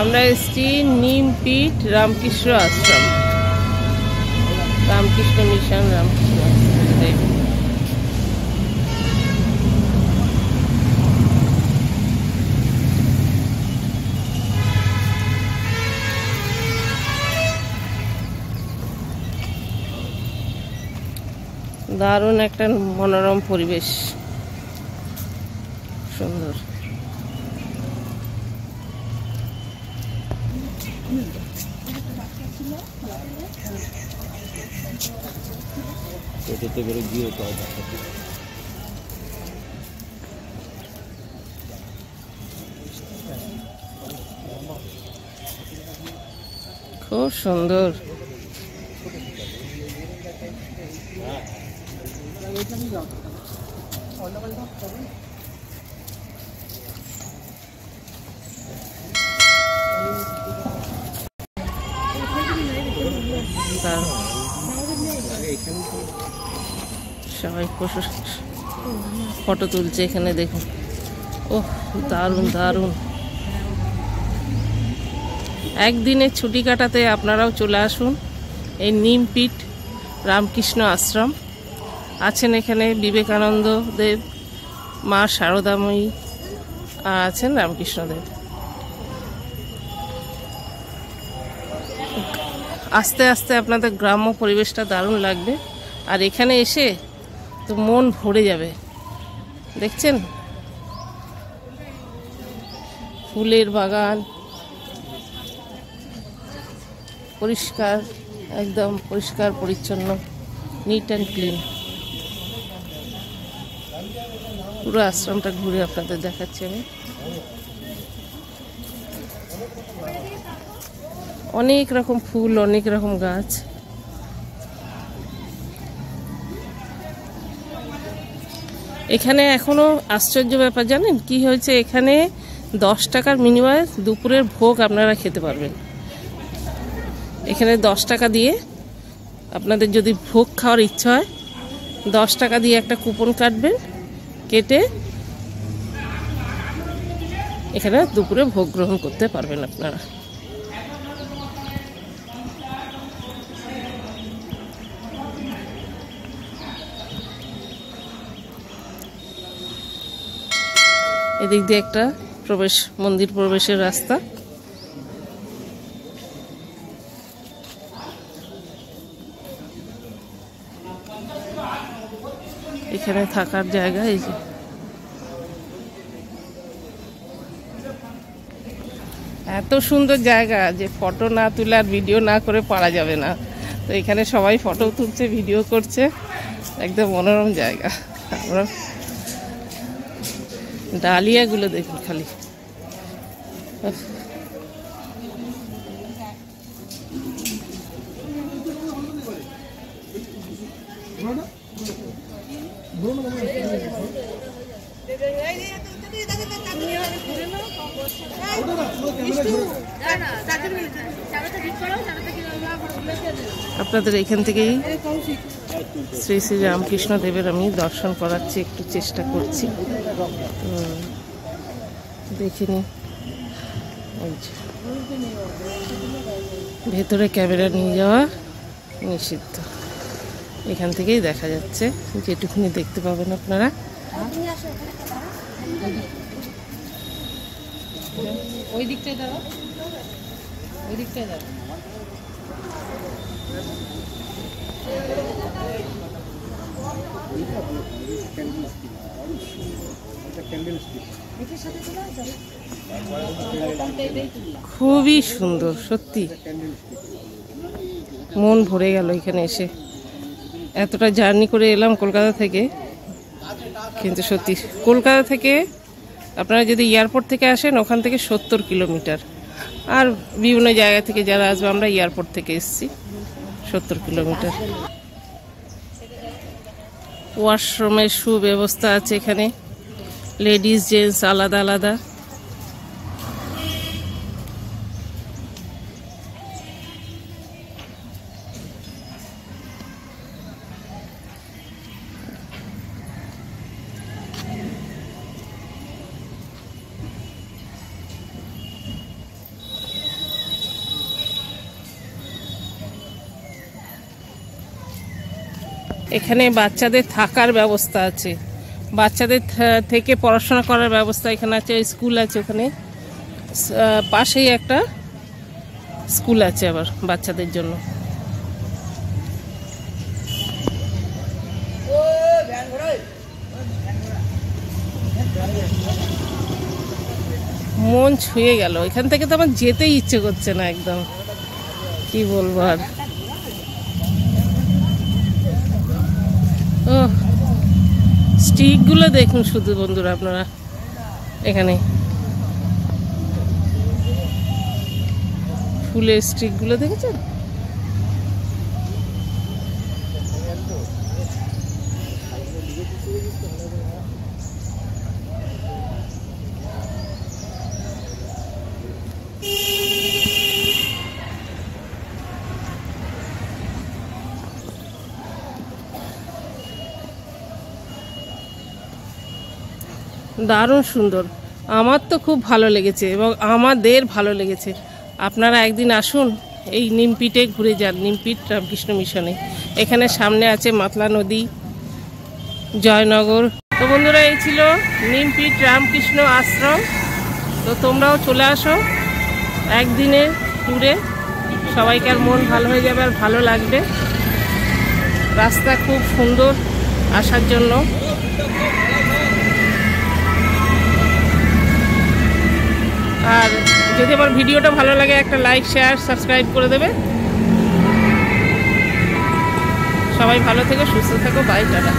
আমরা এসেছি নিমপিট রামকৃষ্ণ আশ্রম, রামকৃষ্ণ মিশন, রামকৃষ্ণ দারুণ একটা মনোরম পরিবেশ, সুন্দর। খুব সুন্দর। সবাই ফটো তুলছে এখানে, দেখুন। ওহ, দারুণ দারুণ। একদিনের ছুটি কাটাতে আপনারাও চলে আসুন এই নিমপিট রামকৃষ্ণ আশ্রম। আছেন এখানে বিবেকানন্দ দেব, মা শারদাময়ী, আর আছেন রামকৃষ্ণদেব। আস্তে আস্তে আপনাদের গ্রাম্য পরিবেশটা দারুণ লাগবে, আর এখানে এসে তো মন ভরে যাবে। দেখছেন ফুলের বাগান, পরিষ্কার, একদম পরিষ্কার পরিচ্ছন্ন, নিট অ্যান্ড ক্লিন। পুরো আশ্রমটা ঘুরে আপনাদের দেখাচ্ছি আমি। অনেক রকম ফুল, অনেক রকম গাছ। এখানে এখনো আশ্চর্য ব্যাপার জানেন কি হয়েছে, এখানে 10 টাকার বিনিময়ে দুপুরের ভোগ আপনারা খেতে পারবেন। এখানে 10 টাকা দিয়ে আপনাদের যদি ভোগ খাওয়ার ইচ্ছা হয়, 10 টাকা দিয়ে একটা কুপন কাটবেন, কেটে এখানে দুপুরে ভোগ গ্রহণ করতে পারবেন আপনারা। এদিক দিয়ে একটা মন্দির প্রবেশের রাস্তা। এখানে থাকার জায়গা। এই যে এত সুন্দর জায়গা যে ফটো না তুলে আর ভিডিও না করে পারা যাবে না। তো এখানে সবাই ফটো তুলছে, ভিডিও করছে, একদম মনোরম জায়গা। আমরা ডালিয়াগুলো দেখুন খালি, আপনাদের এখান থেকেই শ্রী শ্রী রামকৃষ্ণ দেবের আমি দর্শন করাচ্ছি, একটু চেষ্টা করছি। দেখিনি, ভেতরে ক্যামেরা নিয়ে যাওয়া নিষিদ্ধ। এখান থেকেই দেখা যাচ্ছে, যেটুকুনি দেখতে পাবেন আপনারা। ওই দিকটায় দাও, ওই দিকটায় দাও। খুবই সুন্দর, সত্যি মন ভরে গেল এখানে এসে। এতটা জার্নি করে এলাম কলকাতা থেকে, কিন্তু সত্যি কলকাতা থেকে আপনারা যদি এয়ারপোর্ট থেকে আসেন, ওখান থেকে 70 কিলোমিটার, আর বিভিন্ন জায়গা থেকে যারা আসবে, আমরা এয়ারপোর্ট থেকে এসেছি 70 কিলোমিটার। ওয়াশরুমের সুব্যবস্থা আছে এখানে, লেডিস জেন্টস আলাদা আলাদা। এখানে বাচ্চাদের থাকার ব্যবস্থা আছে, বাচ্চাদের থেকে পড়াশোনা করার ব্যবস্থা এখানে আছে। স্কুল আছে ওখানে, পাশেই একটা স্কুল আছে আবার বাচ্চাদের জন্য। মন ছুঁয়ে গেল, এখান থেকে তো আমার যেতেই ইচ্ছে করছে না একদম, কি বলবো আর। ও স্টিকগুলো দেখুন শুধু বন্ধুরা আপনারা, এখানে ফুলের স্টিকগুলো দেখেছেন? দারুণ সুন্দর, আমার তো খুব ভালো লেগেছে এবং আমাদের ভালো লেগেছে। আপনারা একদিন আসুন, এই নিমপিটে ঘুরে যান, নিমপিট রামকৃষ্ণ মিশনে। এখানে সামনে আছে মাতলা নদী, জয়নগর। তো বন্ধুরা, এই ছিল নিমপিট রামকৃষ্ণ আশ্রম। তো তোমরাও চলে আসো একদিনের ট্যুরে, সবাইকার মন ভালো হয়ে যাবে আর ভালো লাগবে। রাস্তা খুব সুন্দর আসার জন্য। আর যদি আমার ভিডিওটা ভালো লাগে, একটা লাইক শেয়ার সাবস্ক্রাইব করে দেবে। সবাই ভালো থেকো, সুস্থ থাকো, বাই, টাটা।